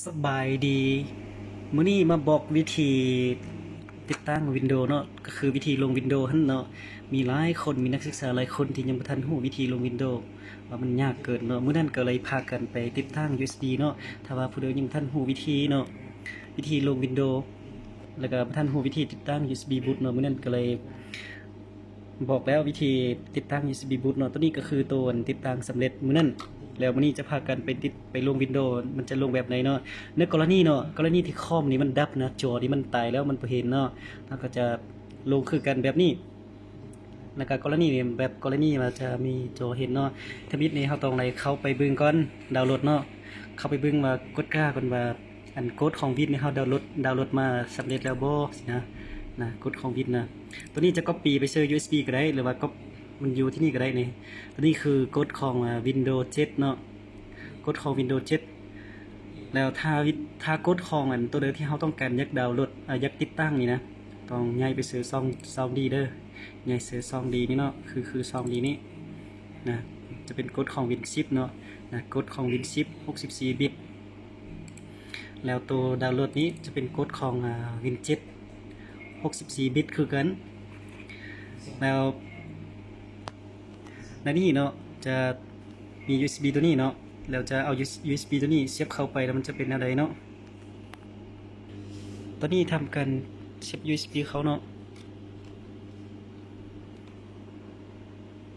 สบายดีมื้อนี้มาบอกวิธีติดตั้ง Windows เนาะก็คือวิธีลง Windows หั่นเนาะมีหลายคนมีนักศึกษาหลายคนที่ยังบ่ทันรู้วิธีลง Windows ว่ามันยากเกินเนาะมื้อนั้นก็เลยพากันไปติดตั้ง USB เนาะถ้าว่าผู้ใดยังบ่ทันรู้วิธีเนาะวิธีลง Windows แล้วก็บ่ทันรู้วิธีติดตั้ง USB boot เนาะมื้อนั้นก็เลยบอกแล้ววิธีติดตั้ง USB boot เนาะตัวนี้ก็คือตัวติดตั้งสำเร็จมื้อนั้น แล้ววันนี้จะพากันไปลงวินโดว์มันจะลงแบบไหนเนาะในกรณีเนาะกรณีที่คอมนี่มันดับนะจอนี่มันตายแล้วมันบ่เห็นเนาะเราก็จะลงคือกันแบบนี้แล้วก็กรณีนี่แบบกรณีมันจะมีจอเห็นเนาะถ้ามิดนี้เฮาต้องไล่เข้าไปเบิ่งก่อนดาวน์โหลดเนาะเข้าไปเบิ่งว่ากดกล้าก่อนว่าอันกดของวิดนี่เฮาดาวน์โหลดมาสำเร็จแล้วบ่สินะกดของวิดนะตัวนี้จะ copy ไปเชื่อ USB ก็ได้หรือว่าก็มันอยู่ที่นี่ก็ได้นี่ตัวนี้คือกดของ Windows 7เนาะกดของ Windows 7แล้วถ้ากดของอันตัวเดิมที่เราต้องการอยากดาวน์โหลดอยากติดตั้งนี่นะต้องย้ายไปซื้อซองดีเด้อย้ายซื้อซองดีนี่เนาะคือซองดีนี้นะจะเป็นกดของ Win 10เนาะนะกดของ Win 10 64 บิตแล้วตัวดาวน์โหลดนี้จะเป็นกดของWin 7 64 บิตคือกันแล้วในนี้เนาะจะมี USB ตัวนี้เนาะแล้วจะเอา USB ตัวนี้เสียบเข้าไปแล้วมันจะเป็นอะไรเนาะตอนนี้ทำการเสียบ USB เขาเนาะ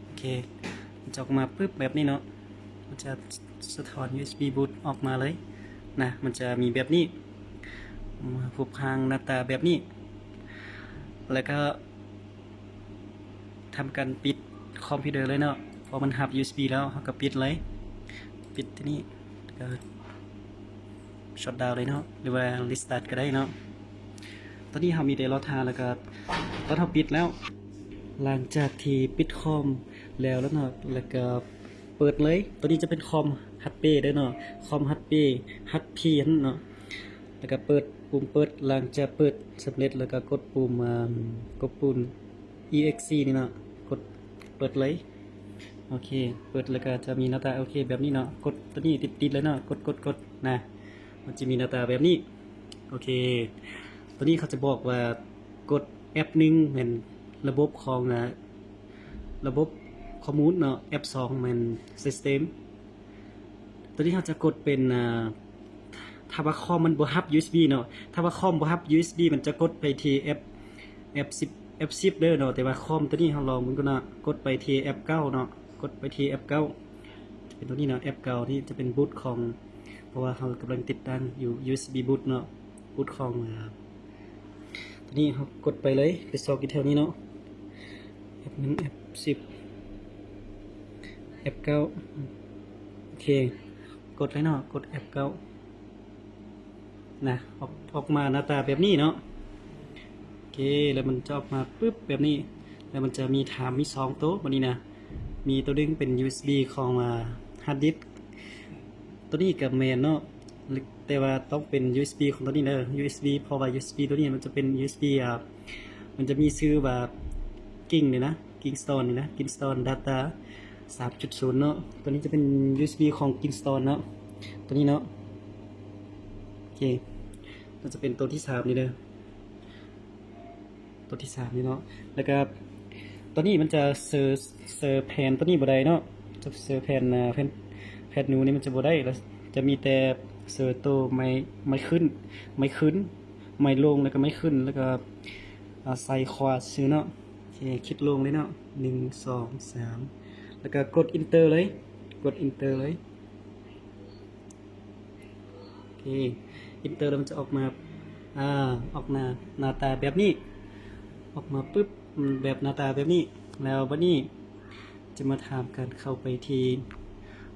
โอเคมันจะออกมาปึ๊บแบบนี้เนาะมันจะสะท้อน USB boot ออกมาเลยนะมันจะมีแบบนี้หุบหางหน้าตาแบบนี้แล้วก็ทำการปิดคอมพิวเตอร์เลยเนาะพอมันหับ USB แล้วเราก็ปิดเลยปิดที่นี่ก็ช็อตดาวน์เลยเนาะหรือว่ารีสตาร์ทก็ได้เนาะตอนนี้เรามีแต่รอทาแล้วก็ตอนเราปิดแล้วหลังจากที่ปิดคอมแล้วเนาะแล้วก็เปิดเลยตัวนี้จะเป็นคอมฮัตเป้ด้วยเนาะคอมฮัตเป้ฮัตพีเนาะแล้วก็เปิดปุ่มเปิดหลังจากเปิดสำเร็จแล้วก็กดปุ่มexe นี่เนาะกดเปิดเลยโอเคเปิดแล้วก็จะมีหน้าตาโอเคแบบนี้เนาะกดตัวนี้ติดเลยเนาะกดนะมันจะมีหน้าตาแบบนี้โอเคตัวนี้เขาจะบอกว่ากดแอปหนึ่งเป็นระบบของระบบข้อมูลเนาะแอป2เป็นซิสเต็มตัวนี้เขาจะกดเป็นถ้าว่าคอมมันบ่ฮับ USB เนาะถ้าว่าคอมบ่ฮับ USB มันจะกดไปที่F10 F10 เด้อเนาะแต่ว่าคอมตัวนี้เราลองมันก็นะกดไปที่ F9 เนาะกดไปที่ F9 จะเป็นตัวนี้เนาะ F9 ที่จะเป็นบูตของเพราะว่าเรากำลังติดตั้งอยู่ USB บูตเนาะบูตของตัวนี้เรากดไปเลยไปซอกอีกแถวนี้เนาะ F1 F10 F9 โอเคกดเลยเนาะกด F9 นะออกมาหน้าตาแบบนี้เนาะโอเคแล้วมันจะออกมาปึ๊บแบบนี้แล้วมันจะมีถามมี2โต๊ะวันนี้นะมีตัวนึงเป็น USB ของฮาร์ดดิสก์ตัวนี้กับแมนเนาะแต่ว่าต้องเป็น USB ของตัวนี้เนอะ USB เพราะว่า USB ตัวนี้มันจะเป็น USB มันจะมีชื่อแบบกิ้งเลยนะกิ้งสโตนนี่นะกิ้งสโตน Data 3.0 เนาะตัวนี้จะเป็น USB ของกิ้งสโตนเนาะตัวนี้เนาะโอเคก็จะเป็นตัวที่3นี่เลยตัวที่3นี่เนาะแล้วก็ตัวนี้มันจะเซอร์แผ่นตัวนี้บ่ได้เนาะจะเซอร์แผ่นแผ่นนูนี่มันจะบ่ได้แล้วจะมีแต่เซอร์ตัวไม่ขึ้นไม่ลงแล้วก็ไม่ขึ้นแล้วก็ใส่ควาซื้อเนาะโอเคคิดลงเลยเนาะ1 2 3แล้วก็กด Enter เลยกด Enter เลยโอเค Enter แล้วมันจะออกมาออกหน้าตาแบบนี้ออกมาปึ๊บแบบหน้าตาแบบนี้แล้ววันนี้จะมาทำการเข้าไปที่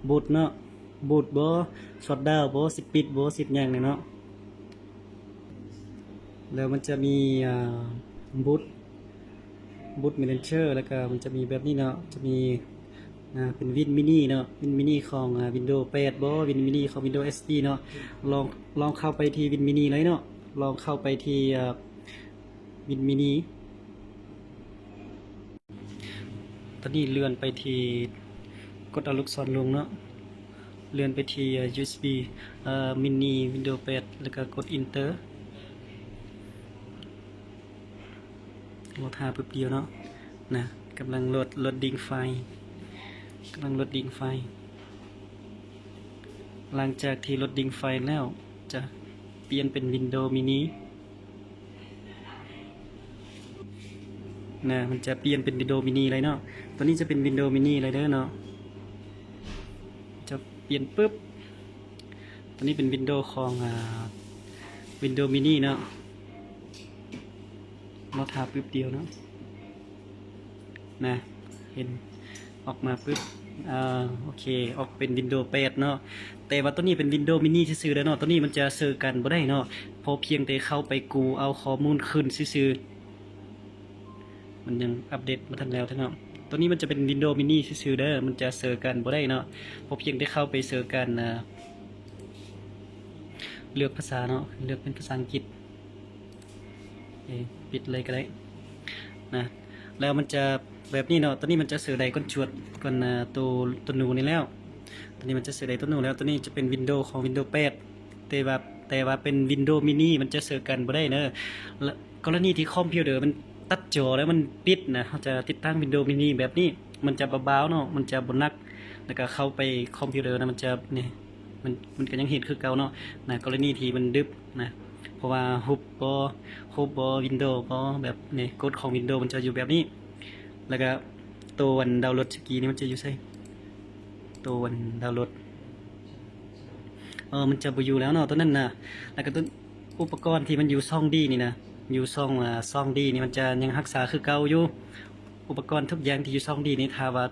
บูตเนาะบูตบ่ช็อตดาวบ่สิปิดบ่สิอย่างเนี่ยเนาะแล้วมันจะมีบูตเมนเจอร์แล้วก็มันจะมีแบบนี้เนาะจะมีเป็นวินมินิเนาะวินมินิของ Windows 8บ่วินมินิของ Windows XP เนาะลองเข้าไปที่วินมินิเลยเนาะลองเข้าไปที่วินมินิตอนนี้เลื่อนไปที่กดเอาลูกศรลงเนาะ เลื่อนไปที่ USB mini Windows 8แล้วก็กด Enter รอท่าแป๊บเดียวเนาะนะกำลังโหลดดิ้งไฟล์กำลังโหลดดิ้งไฟล์หลังจากที่โหลดดิ้งไฟล์แล้วจะเปลี่ยนเป็น Windows mini นะมันจะเปลี่ยนเป็น Windows mini เลยเนาะตัวนี้จะเป็น Windows mini เลยเด้อเนาะจะเปลี่ยนปุ๊บตัวนี้เป็น Windows ของ Windows mini เนาะเราทาปุ๊บเดียวเนาะนะเห็นออกมาปุ๊บโอเคออกเป็น Windows 8เนาะแต่ว่าตัวนี้เป็น Windows mini ซื่อๆแล้วเนาะตัวนี้มันจะเซอร์กันบ่ได้เนาะพอเพียงแต่เข้าไปกูเอาข้อมูลขึ้นซื่อๆมันยังอัปเดตมาทันแล้วเนาะตัวนี้มันจะเป็น Windows mini ซื่อๆเด้อมันจะเซอร์กันบ่ได้เนาะพอเพียงแต่เข้าไปเซอร์กันเลือกภาษาเนาะเลือกเป็นภาษาอังกฤษปิดเลยก็ได้นะแล้วมันจะแบบนี้เนาะตัวนี้มันจะเสือใดก้นชวดก้นตัวหนูนี่แล้วตัวนี้มันจะเสือใดตัวหนูแล้วตัวนี้จะเป็นวินโดว์ของ Windows 8แต่ว่าเป็น Windows mini มันจะเสือกันบ่ได้เนอะกรณีที่คอมพิวเตอร์มันตัดจอแล้วมันปิดนะเขาจะติดตั้ง Windows mini แบบนี้มันจะเบาๆเนาะมันจะบนนักแล้วก็เข้าไปคอมพิวเตอร์นะมันจะเนี่ยมันก็ยังเห็นคือเก่าเนาะนะกรณีที่มันดึบนะเพราะว่าฮุบวินโดว์แบบเนี่ยกฎของ Windows มันจะอยู่แบบนี้แล้วก็ตัววันดาวน์โหลดสกีนี่มันจะอยู่ใช่ตัววันดาวน์โหลดมันจะไปอยู่แล้วเนาะตัวนั้นนะแล้วก็ตัวอุปกรณ์ที่มันอยู่ซ่องดีนี่นะอยู่ซ่องดีนี่มันจะยังรักษาคือเก่าอยู่อุปกรณ์ทุกอย่างที่อยู่ซ่องดีนี่ถ้าว่า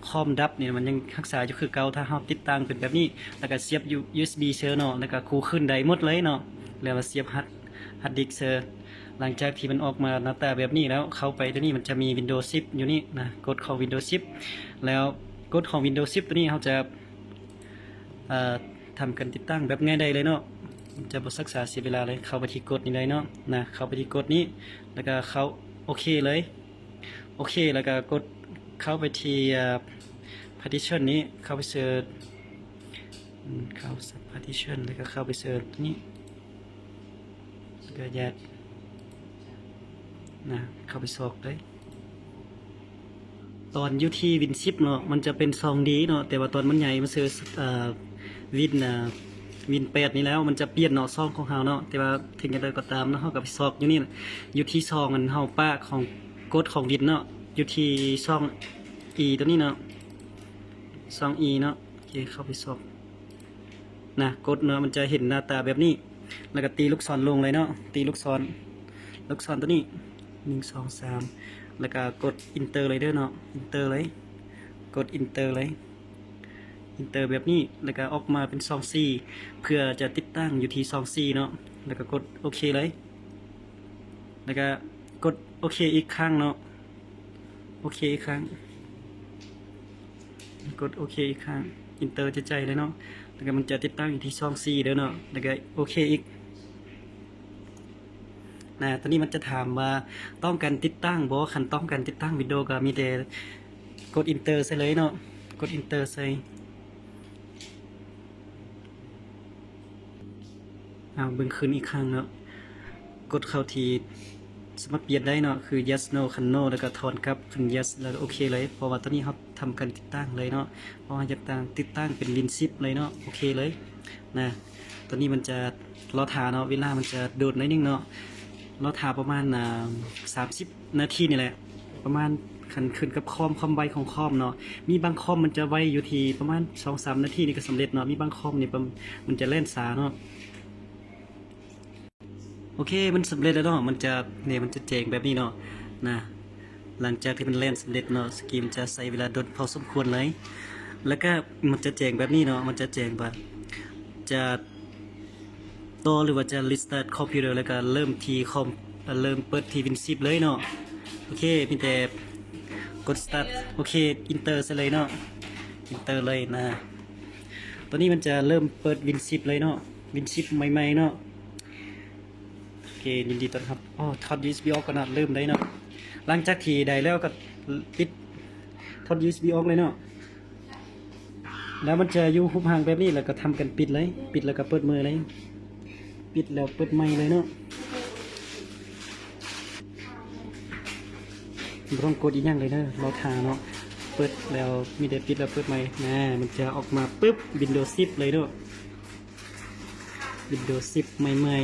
คอมดับเนี่ยมันยังรักษาอยู่คือเก่าถ้าเราติดตั้งเป็นแบบนี้แล้วก็เสียบ USB เซอร์เนาะแล้วก็คูขึ้นได้หมดเลยเนาะแล้วเสียบฮัดดิสก์เซอร์หลังจากที่มันออกมาหน้าตาแบบนี้แล้วเข้าไปตัวนี้มันจะมี Windows 10 อยู่นี่นะกดของ Windows 10 แล้วกดของ Windows 10 ตัวนี้เขาจะทำการติดตั้งแบบง่ายได้เลยเนาะจะบศึกษาเสียเวลาเลยเข้าไปที่กดนี้เลยเนาะนะเข้าไปที่กดนี้แล้วก็เข้าโอเคเลยโอเคแล้วก็กดเข้าไปที่partition นี้เข้าไปเสิร์ชเข้า partition แล้วก็เข้าไปเสิร์ชนี้แล้วก็ยัดนะเข้าไปซอกเลยตอนอยู่ที่วิน10เนาะมันจะเป็นซองดีเนาะแต่ว่าตอนมันใหญ่มันซื้อวิน8นี่แล้วมันจะเปลี่ยนเนาะซองของเฮาเนาะแต่ว่าถึงจะได้ก็ตามเนาะเฮากับซอกอยู่นี่อยู่ที่ซองมันเฮาป้าของกดของวินเนาะอยู่ที่ซอง E ตัวนี้เนาะซอง E เนาะโอเคเข้าไปซอกนะกดเนาะมันจะเห็นหน้าตาแบบนี้แล้วก็ตีลูกศรลงเลยเนาะตีลูกศรตัวนี้1 2 3แล้วก็กด Enter เลยเด้อเนาะ Enter เลยกด Enter เลย Enter แบบนี้แล้วก็ออกมาเป็นซอง C เพื่อจะติดตั้งอยู่ที่ซอง C เนาะแล้วก็กดโอเคเลยแล้วก็กดโอเคอีกครั้งเนาะโอเคอีกครั้งกดโอเคอีกครั้ง Enter จะใจเลยเนาะแล้วก็มันจะติดตั้งอยู่ที่ซอง C เด้อเนาะแล้วก็โอเคอีกนะตอนนี้มันจะถามว่าต้องการติดตั้งบ่คันต้องการติดตั้งวิดีโอก็มีแต่กด Enter ใส่เลยเนาะกด Enter ใส่เบิ่งคืนอีกครั้งเนาะกดเข้าที่สามารถเปลี่ยนได้เนาะคือ yes no คัน no แล้วก็ถอนกลับเป็น yes แล้วโอเคเลยเพราะว่าตอนนี้เขาทำการติดตั้งเลยเนาะเพราะว่าจะติดตั้งเป็น Win 10เลยเนาะโอเคเลยนะตอนนี้มันจะรอทาเนาะเวลามันจะโดดนิดนึงเนาะเราถ่าประมาณ30 นาทีนี่แหละประมาณขันขึ้นกับความไวของคอมเนาะมีบางคอมมันจะไวอยู่ที่ประมาณ 2-3 นาทีนี่ก็สำเร็จเนาะมีบางคอมนี่มันจะเล่นสาเนาะโอเคมันสำเร็จแล้วเนาะมันจะแจ้งแบบนี้เนาะนะหลังจากที่มันเล่นสำเร็จเนาะสกีมจะใช้เวลาโดนพอสมควรเลยแล้วก็มันจะแจ้งแบบนี้เนาะมันจะแจ้งว่าจะต่อหรือว่าจะ restart คอมพิวเตอร์แล้วก็เริ่มเปิดทีวิน10เลยเนาะโอเคมีแต่กด start โอเค enter ซะเลยเนาะ enter เลยนะตอนนี้มันจะเริ่มเปิดวิน10เลยเนาะวิน10ใหม่ๆเนาะโอเคยินดีต้อนรับถอด USB ออกก็น่าเริ่มได้เนาะหลังจากที่ได้แล้วก็ปิดถอด USB ออกเลยเนาะ แล้วมันจะอยู่หุบห่างแบบนี้แล้วก็ทำกันปิดเลยปิดแล้วก็เปิดมือเลยปิดแล้วเปิดไมค์เลยเนาะบ่ต้องกดอีกอย่างเลยเนาะเราทาเนาะเปิดแล้วมีแต่ปิดแล้วเปิดไมค์นะมันจะออกมาปึ๊บ Windows 10เลยเนาะ Windows 10ใหม่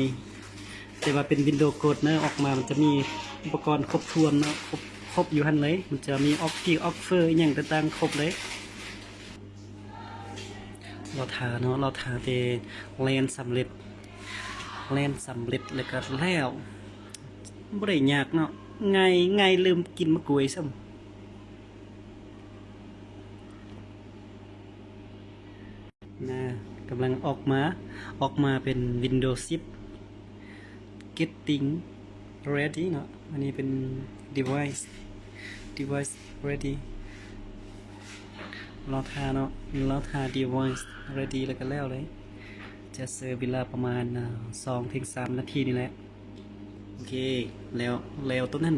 ๆแต่ว่าเป็น Windows กดเนาะออกมามันจะมีอุปกรณ์ครบถ้วนเนาะครบอยู่หั่นเลยมันจะมีออกกี้ออกเฟอร์อหย่างต่างๆครบเลยเราทาเนาะเราทาเป็นแลนสำเร็จแล้วก็แล้วบ่ได้ยากเนาะง่ายลืมกินมะกรูดซ้ำนะกำลังออกมาเป็น Windows 10 Getting Ready เนาะอันนี้เป็น device ready เราทาเนาะเราทา device ready แล้วก็แล้วเลยจะเซอร์เวลาประมาณ2-3 นาทีนี่แหละโอเคแล้วตัวนั้น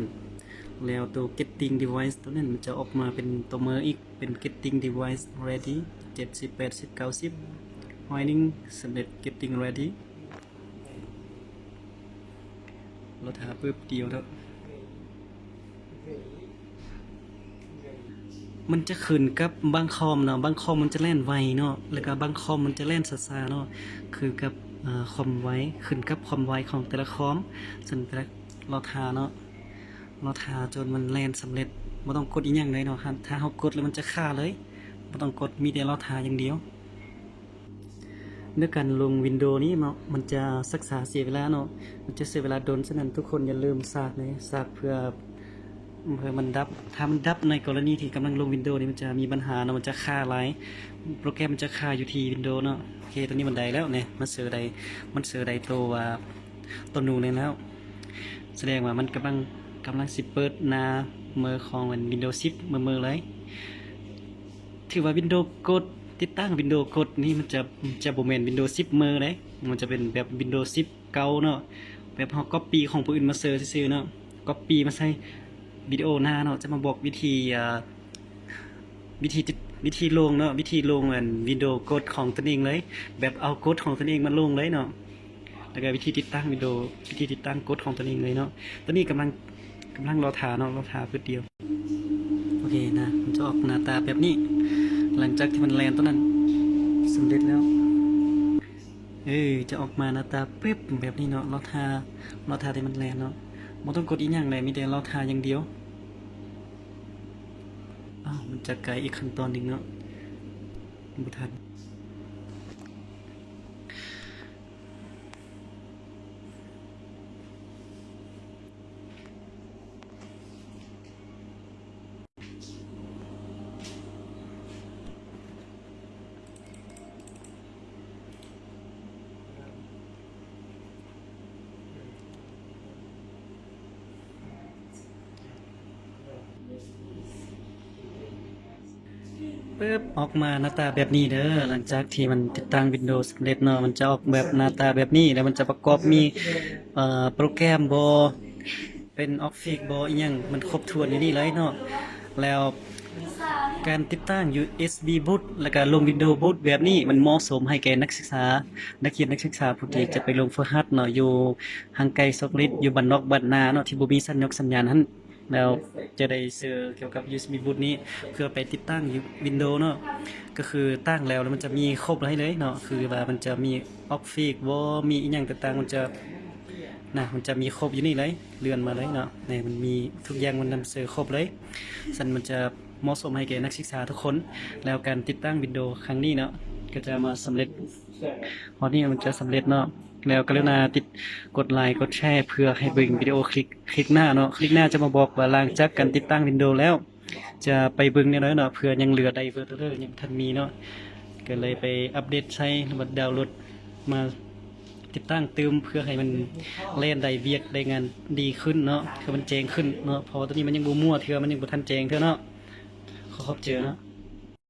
แล้วตัว getting device ตัวนั้นมันจะออกมาเป็นตัวเมอร์อีกเป็น getting device ready 70 80 90 Winding สำเร็จ getting ready เราทาปึ๊บเดียวแล้วมันจะขึ้นกับบางคอมเนาะบางคอมมันจะแล่นไวเนาะแล้วก็บางคอมมันจะแล่นช้าๆเนาะคือกับคอมไวขึ้นกับความไวของแต่ละคอมส่วนแต่ละเราทาเนาะเราทาจนมันแล่นสำเร็จไม่ต้องกดอีกอย่างเลยเนาะถ้าเรากดแล้วมันจะฆ่าเลยไม่ต้องกดมีแต่เราทาอย่างเดียวเนื่องการลงวินโดว์นี้มันจะศึกษาเสียเวลาเนาะมันจะเสียเวลาโดนฉะนั้นทุกคนอย่าลืมซากเลยซากเพื่อมันดับถ้ามันดับในกรณีที่กำลังลงวินโดว์นี่มันจะมีปัญหาเนาะมันจะฆ่าหลายโปรแกรมมันจะฆ่าอยู่ที่วินโดว์เนาะโอเคตอนนี้มันได้แล้วเนี่ยมันเสือได้ตัวนูเลยแล้วแสดงว่ามันกำลังสิเปิดหน้าเมอของมัน Windows 10เมอเลยถือว่า Windows กดติดตั้ง Windows กดนี่มันจะบ่แม่น Windows 10เมอเลยมันจะเป็นแบบ Windows 10เก่าเนาะแบบเฮาก๊อปปี้ของผู้อื่นมาเสิร์ชซื่อๆเนาะก๊อปปี้มาใส่วิดีโอหน้าเนาะจะมาบอกวิธีลงเนาะวิธีลงอัน Windows กดของตนเองเลยแบบเอากดของตนเองมาลงเลยเนาะแล้วก็วิธีติดตั้งWindowsวิธีติดตั้งกดของตนเองเลยเนาะตอนนี้กำลังรอทาเนาะรอทาเพื่อเดียวโอเคนะมันจะออกหน้าตาแบบนี้หลังจากที่มันแลนตัวนั้นสำเร็จแล้วจะออกมาหน้าตาปึ๊บแบบนี้เนาะรอทาที่มันแลนเนาะไม่ต้องกดอีกอย่างเลยมีแต่รอทาอย่างเดียวมันจะไกลอีกขั้นตอนหนึ่งเนาะบุทันปึ๊บออกมาหน้าตาแบบนี้เด้อหลังจากที่มันติดตั้ง Windows สำเร็จเนาะมันจะออกแบบหน้าตาแบบนี้แล้วมันจะประกอบมีโปรแกรมเป็น Office อีหยังมันครบถ้วนอยู่นี่เลยเนาะแล้วการติดตั้ง USB boot แล้วก็ลง Windows boot แบบนี้มันเหมาะสมให้แก่นักศึกษานักเรียนนักศึกษาผู้ที่จะไปลงฝึกหัดเนาะอยู่ห่างไกลสักนิดอยู่บ้านนอกบ้านนาเนาะที่บ่มีสัญญาณนั้นแล้วจะได้ซื้อเกี่ยวกับ USB boot นี้เพื่อไปติดตั้ง Windows เนาะก็คือตั้งแล้วมันจะมีครบเลยเนาะคือว่ามันจะมี Office มีอีหยังต่างๆมันจะมีครบอยู่นี่เลยเลื่อนมาเลยเนาะนี่มันมีทุกอย่างมันนำเสนอครบเลยสันมันจะเหมาะสมให้แก่นักศึกษาทุกคนแล้วการติดตั้ง Windows ครั้งนี้เนาะก็จะมาสำเร็จพอนี้มันจะสำเร็จเนาะแล้วกรุณากดไลค์กดแชร์เพื่อให้เบิ่งวิดีโอคลิกหน้าเนาะคลิกหน้าจะมาบอกว่าหลังจากการติดตั้ง Windows แล้วจะไปเบิ่งเนี่ยเนาะเพื่อยังเหลือไดเวอร์เตอร์ยังทันมีเนาะก็เลยไปอัปเดตใช้หรือว่าดาวน์โหลดมาติดตั้งเติมเพื่อให้มันเล่นได้เวียกได้งานดีขึ้นเนาะคือมันเจงขึ้นเนาะเพราะตอนนี้มันยังบ่มั่วเทื่อมันยังบ่ทันเจงเทื่อเนาะขอบเจอเนาะ